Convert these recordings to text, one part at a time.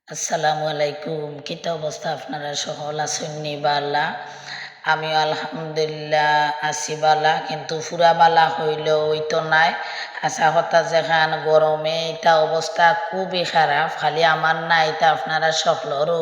আসসালামু আলাইকুম। কিতা অবস্থা আপনারা সকল আছেন নি বালা? আমিও আলহামদুলিল্লাহ আছি বালা, কিন্তু ফুরা বালা হইলেও ওইতো নাই। আশা কথা যেখান গরমে এটা অবস্থা খুবই খারাপ, খালি আমার না, এটা আপনারা সকলেরও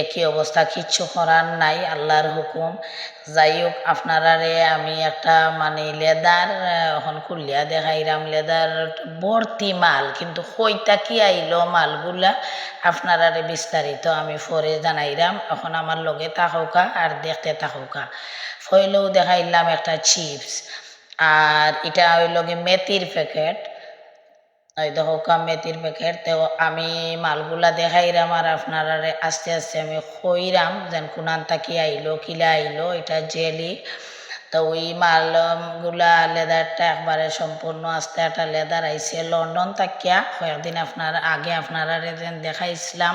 একই অবস্থা, কিচ্ছু করার নাই, আল্লাহর হুকুম। যাই হোক, আপনারারে আমি একটা মানে লেদার এখন খুলিয়া দেখাইরাম, লেদার ভর্তি মাল, কিন্তু কইতা কি আইলো মালগুলা আপনারারে বিস্তারিত আমি পরে জানাইরাম। এখন আমার লগে থাকুকা আর দেখতে থাকুকা। হইলেও দেখাইলাম একটা চিপস, আর এটা হইল কি মেথির প্যাকেট। ওই দেখো মেথির প্যাকেট। তো আমি মালগুলা দেখাইরাম আর আপনারা আস্তে আস্তে আমি কইরাম যেন কোনান তাকি আইলো কিলা আইলো। এটা জেলি। তো ওই মালগুলা লেদারটা একবারে সম্পূর্ণ আস্তে একটা লেদার আইছে লন্ডন তাকিয়া কয়েকদিন আপনার আগে আপনারা যেন দেখাইছিলাম।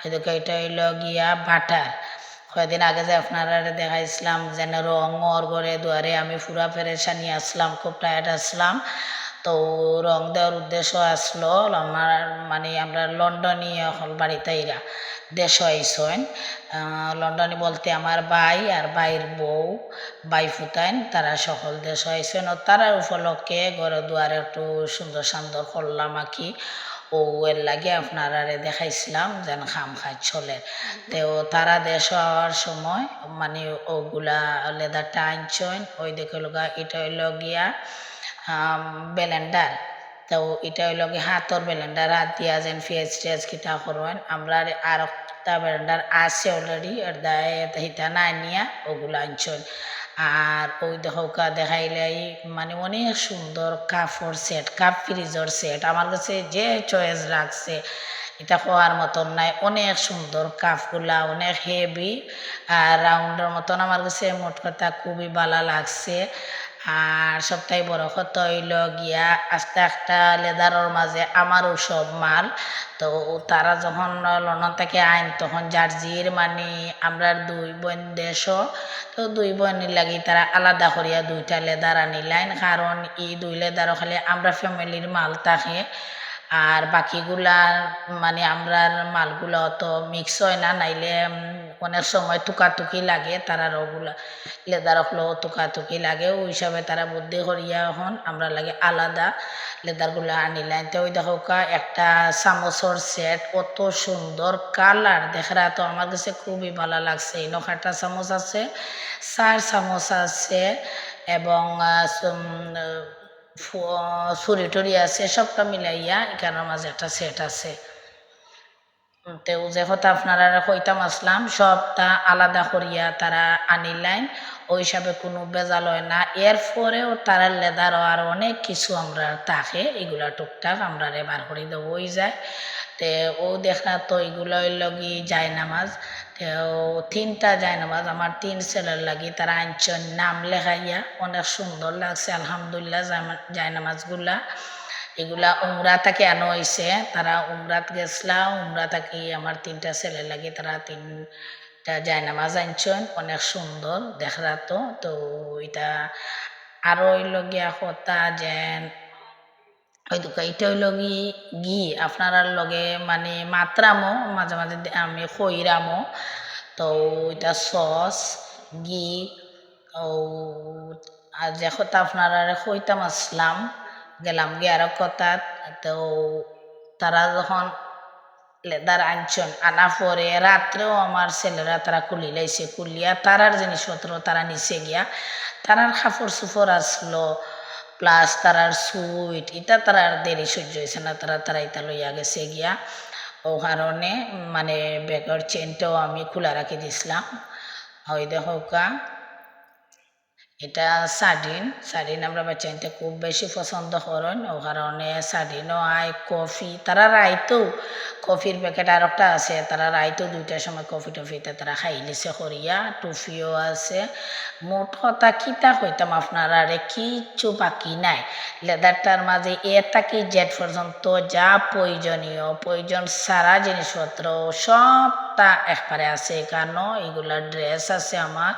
এদিকে এটা হইল গিয়া বাটার। কয়েকদিন আগে যে আপনারা দেখাইছিলাম যেন রং ওর ঘরে দুয়ারে আমি পুরা পেরেশানি আসলাম, খুব টায়ার্ড আসলাম। তো রং দেওয়ার উদ্দেশ্য আসলো আমার মানে আমরা লন্ডনী এখন বাড়িতে এরা দেশ আইসেন। লন্ডনে বলতে আমার ভাই আর ভাইয়ের বউ, ভাই ফুতাইন, তারা সকল দেশ আইসেন। ও তারা উপলক্ষে ঘরে দুয়ারে একটু সুন্দর সুন্দর করলাম আর কি। ও এর লাগে আপনারা দেখাইছিলাম যেন খাম খাই চলে। তো তারা দেশ হওয়ার সময় মানে ওগুলা লেদারটা আনছেন। ওই দেখে লগা এটা হইল গিয়া ব্লেন্ডার। তো এটা হইল কি হাতর ব্লেন্ডার, হাত দিয়া যেন পেঁয়াজ টিয়াজ কিতা করবেন। আমরা আর একটা ব্লেন্ডার আছে অলরেডি, আর দায় হিতা না নিয়া ওগুলো আনছেন। আর ওই দেখা দেখাইলে মানে অনেক সুন্দর কাপড় সেট, কাপ ফ্রিজর সেট, আমার কাছে যে চয়েস রাখছে এটা হওয়ার মতন নাই। অনেক সুন্দর কাপগুলা, অনেক হেভি আর রাউন্ডের মতন, আমার কাছে মোট কথা খুবই ভালো লাগছে। আর সবটাই বড় কথা হইল গিয়া আস্তে একটা লেদারের মাঝে আমারও সব মাল। তো তারা যখন লন্ডন থেকে আইন তখন জার্জির মানে আমরা দুই বোন দেশও। তো দুই বোনের লাগি তারা আলাদা করিয়া দুইটা লেদার আনিলাইন, কারণ এই দুই লেদারও খালি আমরা ফ্যামিলির মাল থাকে, আর বাকিগুলা মানে আমরার মালগুলো অত মিক্স হয় না, নাইলে অনেক সময় টুকাটুকি লাগে। তারা ওগুলা লেদার হলেও টুকাটুকি লাগে, ওই হিসাবে তারা বুদ্ধি করিয়া এখন আমরা লাগে আলাদা লেদারগুলো আনিলাম। তো ওই দেখো একটা চামচর সেট, কত সুন্দর কালার, দেখা তো আমার কাছে খুবই ভালো লাগছে। এই নখাটা চামচ আছে, 4 চামচ আছে, এবং ছুরি টুরি আছে, সবটা মিলাইয়া এখানের মাঝে একটা সেট আছে। তো যে কথা আপনারা কইতাম আসলাম, সবটা আলাদা করিয়া তারা আনিলাইন, ওই হিসাবে কোনো বেজাল হয় না। এরপরেও তারা লেদারও আর অনেক কিছু আমরা থাকে, এগুলা টুকটাক আমরা বার করে দেবো ওই যায়। তে ও দেখা তো এগুলো হইল কি যায় নামাজ। তো 3টা যায় নামাজ আমার 3 ছেলের লাগি তারা আনছেন, নাম লেখাইয়া অনেক সুন্দর লাগছে আলহামদুলিল্লাহ যায় নামাজগুলা। এগুলা উমরা থেকে আনো হয়েছে, তারা উমরাত গেছলা, উমরা থাকি আমার 3টা ছেলে লাগে, তারা 3টা জায়নামাজ আনছেন, অনেক সুন্দর দেখরা তো। তো এটা আরো হইল গিয়া কথা যেন ওই দুকা এটা হইল ঘি আপনার লগে মানে মাত্রামো মাঝে মাঝে আমি খইরামো। তো এটা সস, ঘি, ও আর যে কথা আপনারা কইতাম আসলাম, গেলাম গিয়ে আরো কথা। তো তারা যখন লেদার আনছেন, আনা পরে রাত্রেও আমার ছেলেরা তারা কুলি লাইছে, কুলিয়া তারার জিনিসপত্র তারা নিচে গিয়া তারার কাপড় সুপড় আসলো, প্লাস তারার সুইট, এটা তারার দেরি সহ্য হয়েছে না, তারা এটা লইয়া গেছে গিয়া। ও কারণে মানে ব্যাগের চেনটাও আমি খোলা রাখি দিছিলাম। ওই দেখো এটা সার্ডিন। সার্ডিন আমরা বাচ্চাইতে খুব বেশি পছন্দ করেন, ও কারণে সার্ডিনও আয়। কফি তারা রাইতেও কফির প্যাকেট আর একটা আছে, তারা রাইতেও 2টার সময় কফি টফিতে তারা খাই লিছে করিয়া। টুফিও আছে। মোট কথা কিতা হইতাম আপনারা কিচ্ছু বাকি নাই লেদারটার মাঝে, এ থাকি জেড পর্যন্ত যা প্রয়োজনীয় প্রয়োজন সারা জিনিসপত্র সবটা একবারে আছে। কেন এগুলা ড্রেস আছে আমার,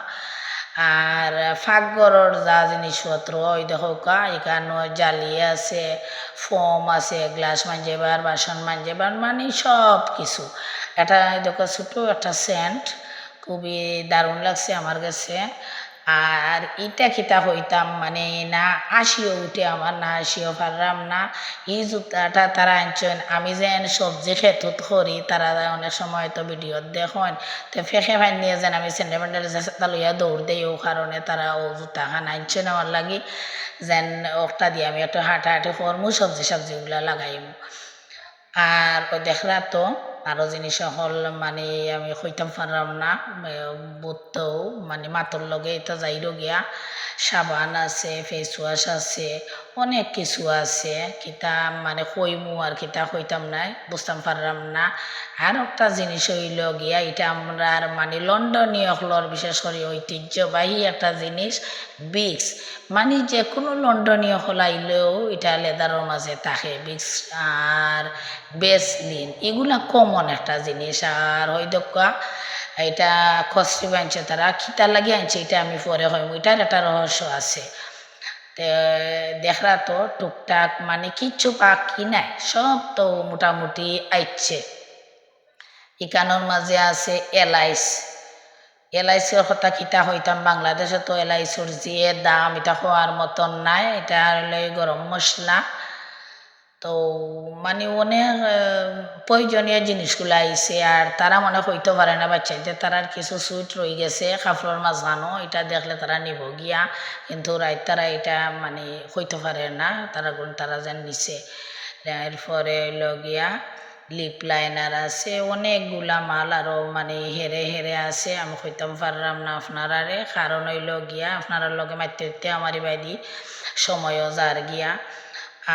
আর ফাঁকঘরের যা জিনিসপত্র ওই দেখো কা এখানে জালি আছে, ফোম আছে, গ্লাস মাঞ্জেবার, বাসন মাঞ্জেবার, মানে সব কিছু। এটা দেখো ছোটো একটা সেন্ট, খুবই দারুণ লাগছে আমার কাছে। আর ইটা খিতা হইতাম মানে না আসিও উঠে আমার, না আসিও পারলাম না। এই জুতাটা তারা আনছেন, আমি যেন সবজি খেতুত করি, তারা অনেক সময় তো ভিডিও দেখুন, তো ফেঁকে ফাইন নিয়ে যেন আমি সেন্টিমেন্টাল লইয়া দৌড় দেই, ও কারণে তারা ও জুতা খান আনছেন আমার লাগি, যেন ওটা দিয়ে আমি একটু হাঁটাহাঁটি করমু, সবজিগুলা লাগাইমু। আর ওই দেখরা তো আরো জিনিস হল মানে আমি হইতাম পারলাম না, বুঝতেও মানে মাতর লগে এটা যাইরো গিয়া সাবান আছে, ফেস ওয়াশ আছে, অনেক কিছু আছে, কিতা মানে কইমু আর কিতা হইতাম নাই, বুঝতাম পারলাম না। আর একটা জিনিস হইল গিয়া এটা আমরা মানে লন্ডনীয় হলর বিশেষ করে ঐতিহ্যবাহী একটা জিনিস, বিক্স। মানে যে কোনো লন্ডনীয় হলাইলেও এটা লেদারের মাঝে থাকে বিক্স আর বেসলিন, এগুলা কমন একটা জিনিস। আর হয়তো এটা কস্টিভ আনছে তারা, খিতা লাগিয়ে আনছে এটা আমি পরে হয়, এটার একটা রহস্য আছে। দেখরা তো টুকটাক মানে কিচ্ছু বাকি নাই, সব তো মোটামুটি আইছে। ইকানোর মাঝে আছে এলআইসির কথা কিতা হইতাম, বাংলাদেশে তো এলআইসির যে দাম এটা হওয়ার মতন নাই, এটা হলো গরম মশলা। তো মানে অনেক প্রয়োজনীয় জিনিসগুলো আইছে। আর তারা মনে হইতে পারে না বাচ্চাদের, তারার কিছু সুইট রয়ে গেছে কাপড়ের মাঝখানো, এটা দেখলে তারা নিব গিয়া, কিন্তু রাইত তারা এটা মানে হইতে পারে না, তারা যেন নিছে। এরপরে হইল গিয়া লিপ লাইনার আছে, অনেকগুলা মাল আরো মানে হেরে হেরে আছে, আমি হইতাম পারলাম না আপনারারে, কারণ হইল গিয়া আপনার লগে মারতে হইতে আমারই বাইদি সময়ও যার গিয়া।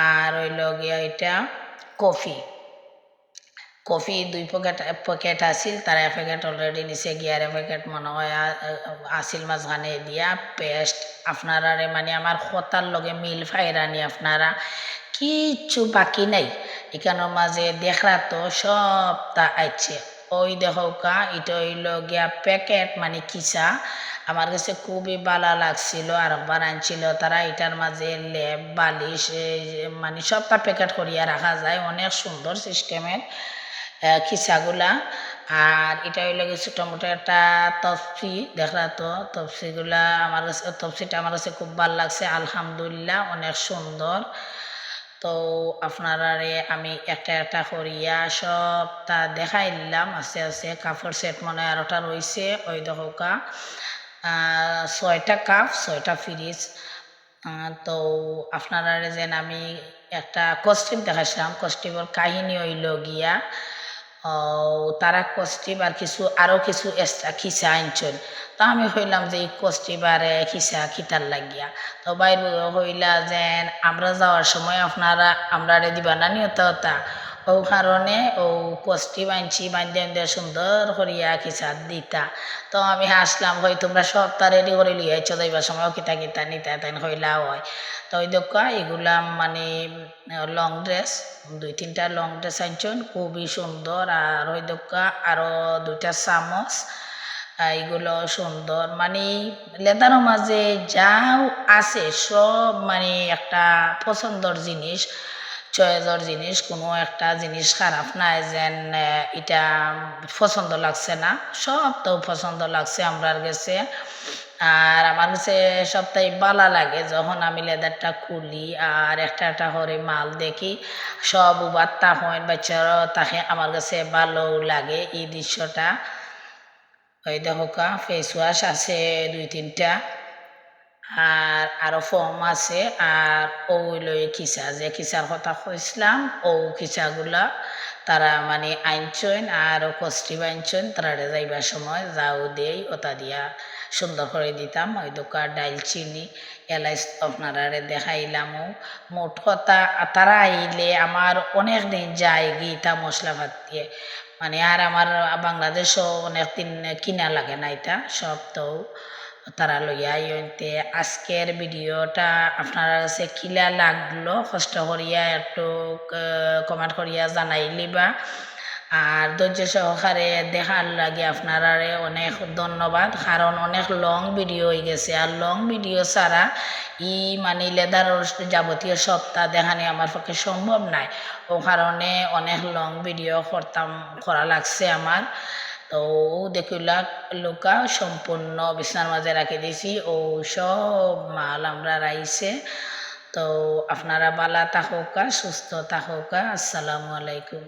আর হইল গিয়া এটা কফি কফি 2 প্যাকেট আসিল, তারা 1 প্যাকেট অলরেডি নিচে গিয়ার 1 প্যাকেট মনে হয় আসিল মাঝখানে দিয়া পেস্ট। আপনারা মানে আমার কথার লগে মিল ফাইরানি, আপনারা কিচ্ছু বাকি নাই এখানের মাঝে দেখরা তো সবটা আইছে। ওই দেখো কা এটা হইল গিয়া প্যাকেট মানে কিসা, আমার কাছে খুবই ভালো লাগছিল। আর একবার আনছিল তারা, এটার মাঝে লেপ বালিশ মানে সবটা প্যাকেট করিয়া রাখা যায়, অনেক সুন্দর সিস্টেমের খিসাগুলা। আর এটা হইলে গেছে টমেটো একটা তফসি, দেখলা তো তফসিগুলা আমার কাছে, তফসিটা আমার কাছে খুব ভালো লাগছে, আলহামদুলিল্লাহ অনেক সুন্দর। তো আপনারারে আমি একটা একটা করিয়া সবটা দেখাই দিলাম আস্তে আস্তে। কাপড় সেট মনে হয় আরোটা রয়েছে, ওই দোকা 6টা কাপ, 6টা ফ্রিজ। তো আপনারা যেন আমি একটা কস্টিপ দেখাইছিলাম, কস্টিপের কাহিনী হইল গিয়া তারা কস্টিপ আর কিছু আরো কিছু এক্সট্রা খিসা আনছেন। তো আমি হইলাম যে এই কস্টিপ আর খিসা খিতার লাগিয়া, তো বাইর হইলা যেন আমরা যাওয়ার সময় আপনারা আমরা দিবা না নিয়তা, ও কারণে ও কস্টিপ আনছি বান্ধে সুন্দর করিয়া খিসা দিতা। তো আমি হাসলাম, হই তোমরা সবটা রেডি করে লিয়েছ যাইবার সময় কিতা কিতা নিতা তাই হইলা হয়। তো ওই দেখা এগুলা মানে লং ড্রেস, 2-3টা লং ড্রেস আনছেন খুবই সুন্দর। আর ওই দেখা আরো 2টা চামচ, এগুলো সুন্দর, মানে লেদারের মাঝে যাও আছে সব মানে একটা পছন্দর জিনিস, চয়েসের জিনিস, কোনো একটা জিনিস খারাপ নাই যেন এটা পছন্দ লাগছে না, সব তো পছন্দ লাগছে আমরার কাছে। আর আমার কাছে সবটাই ভালো লাগে যখন আমি লেদারটা খুলি আর একটা একটা করে মাল দেখি, সব বার্তা হয় বাচ্চারাও তাকে, আমার কাছে ভালো লাগে এই দৃশ্যটা। ওই দেখো কা ফেস ওয়াশ আছে 2-3টা, আর আরো ফর্ম আছে। আর ওইল খিসা, যে খিসার কথা কইছিলাম ও খিসাগুলা তারা মানে আনছেন আর কষ্টি আনছেন, তারা যাইবার সময় যাও দেই ওটা দিয়া সুন্দর করে দিতাম। ওই দোকান ডাইলচিনি এলাইচ আপনারা দেখাইলামও। মোট কথা তারা আইলে আমার অনেক দিন যায় গীতা মশলা ভাত দিয়ে, মানে আর আমার বাংলাদেশও অনেক দিন কিনা লাগে না, এটা সব তো তারা লইয়া ইতে। আজকের ভিডিওটা আপনারা কাছে কিলা লাগলো কষ্ট করিয়া একটু কমেন্ট করিয়া জানাই লিবা। আর ধৈর্য সহকারে দেখার লাগে আপনারা অনেক ধন্যবাদ, কারণ অনেক লং ভিডিও হয়ে গেছে। আর লং ভিডিও ছাড়া মানে লেদারের যাবতীয় সপ্তাহ দেখানি আমার পক্ষে সম্ভব নাই। ও কারণে অনেক লং ভিডিও করা লাগছে আমার। তো দেখিলা লোকা সম্পূর্ণ বিছনার মাঝে রাখি দিয়েছি, ও সব মাল আমরা রাইছে। তো আপনারা বালা থাকুকা, সুস্থ থাকুকা। আসসালামু আলাইকুম।